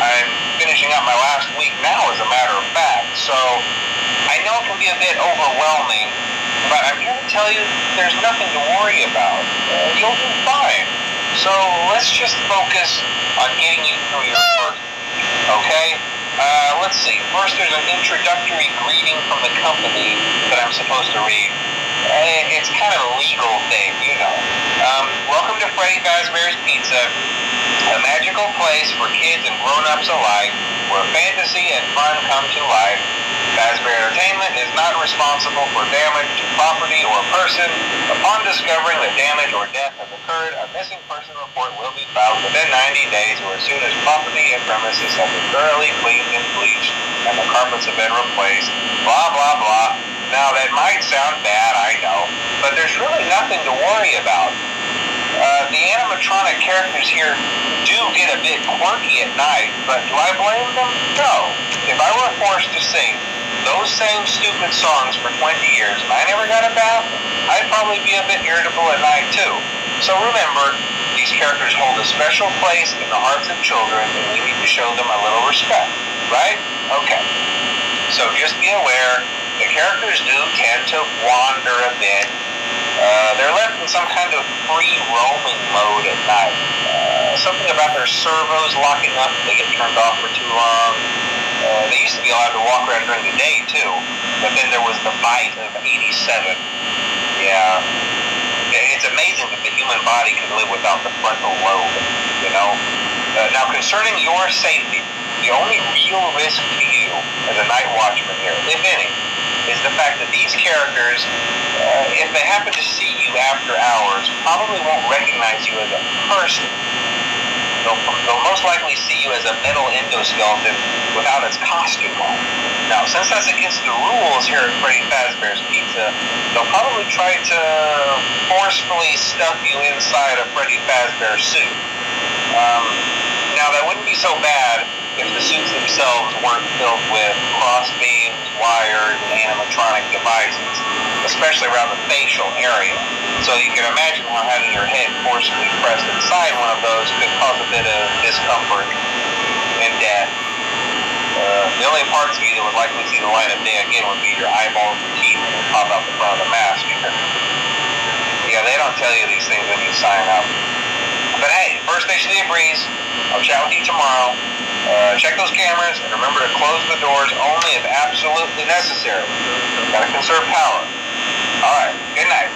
I'm finishing up my last week now, as a matter of fact. So I know it can be a bit overwhelming, but I'm here to tell you there's nothing to worry about. You'll do fine. So let's just focus on getting you through your first week, okay? Let's see. First, there's an introductory greeting from the company that I'm supposed to read. It's kind of a legal thing, you know. Welcome to Freddy Fazbear's Pizza, a magical place for kids and grown-ups alike, where fantasy and fun come to life. Fazbear Entertainment is not responsible for damage to property or person. Upon discovering that damage or death has occurred, a missing person report will be filed within 90 days or as soon as property and premises have been thoroughly cleaned and bleached and the carpets have been replaced. Blah, blah, blah. Now, that might sound bad, I know, but there's really nothing to worry about. The animatronic characters here do get a bit quirky at night, but do I blame them? No. If I were forced to sing those same stupid songs for 20 years and I never got a bath, I'd probably be a bit irritable at night too. So remember, these characters hold a special place in the hearts of children and we need to show them a little respect, right? Okay. So just be aware, the characters do tend to wander a bit. They're left in some kind of free roaming mode at night. Something about their servos locking up if they get turned off for too long. They used to be allowed to walk around during the day too, but then there was the bite of 87. Yeah. It's amazing that the human body can live without the frontal lobe, you know? Now, concerning your safety, the only real risk to you as a night watchman here, if any, is the fact that these characters, if they happen to see you after hours, probably won't recognize you as a person. They'll most likely see you as a metal endoskeleton without its costume on. Now, since that's against the rules here at Freddy Fazbear's Pizza, they'll probably try to forcefully stuff you inside a Freddy Fazbear suit. Now, that wouldn't be so bad if the suits themselves weren't filled with cross beams, wires, and animatronic devices, especially around the facial area. So you can imagine how having your head forcibly pressed inside one of those could cause a bit of discomfort and death. The only parts of you that would likely see the light of day again would be your eyeballs and teeth that would pop out the front of the mask. Yeah, they don't tell you these things when you sign up. But hey, first station of the breeze. I'll chat with you tomorrow. Check those cameras and remember to close the doors only if absolutely necessary. Gotta conserve power. Alright, good night.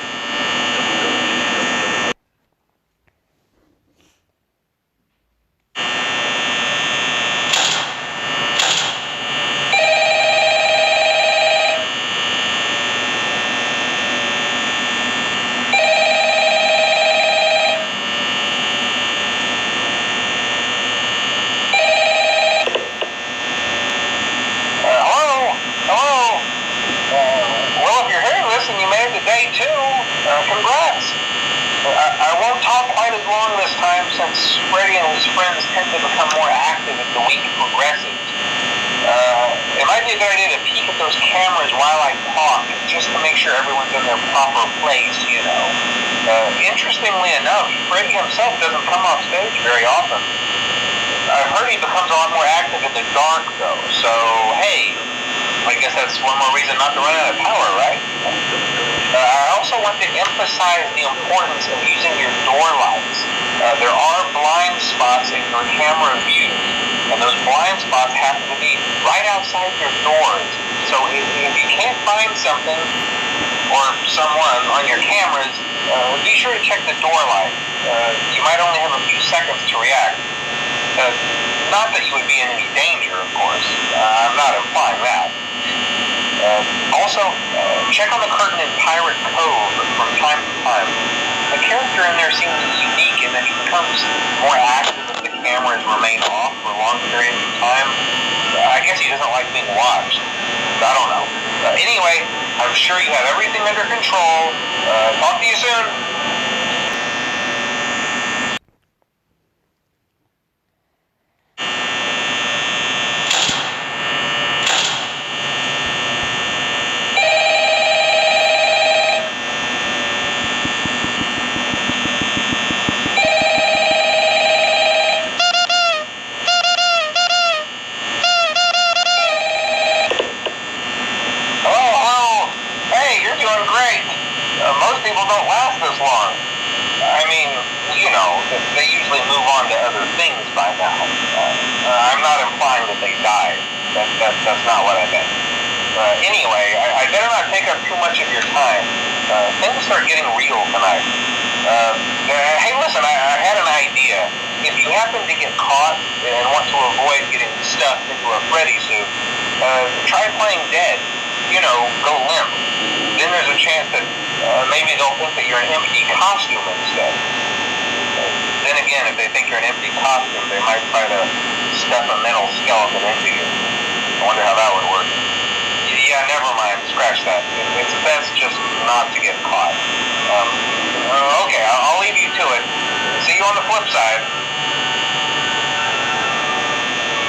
Congrats! I won't talk quite as long this time since Freddy and his friends tend to become more active as the week progresses. It might be a good idea to peek at those cameras while I talk, just to make sure everyone's in their proper place, you know. Interestingly enough, Freddy himself doesn't come off stage very often. I've heard he becomes a lot more active in the dark, though, so hey, I guess that's one more reason not to run out of power, right? I also want to emphasize the importance of using your door lights. There are blind spots in your camera view, and those blind spots happen to be right outside your doors. So if you can't find something or someone on your cameras, be sure to check the door light. You might only have a few seconds to react. Not that you would be in any danger, of course. I'm not implying that. Also, check on the curtain in Pirate Cove from time to time. The character in there seems unique in that he becomes more active if the cameras remain off for long periods of time. I guess he doesn't like being watched. I don't know. Anyway, I'm sure you have everything under control. Talk to you soon. things by now. I'm not implying that they died. That's not what I meant. Anyway, I better not take up too much of your time. Things are getting real tonight. Hey, listen, I had an idea. If you happen to get caught and want to avoid getting stuffed into a Freddy suit, try playing dead. You know, go limp. Then there's a chance that maybe they'll think that you're an empty costume instead. Then again, if they think you're an empty costume, they might try to stuff a mental skeleton into you. I wonder how that would work. Yeah, never mind. Scratch that. It's best just not to get caught. Okay, I'll leave you to it. See you on the flip side.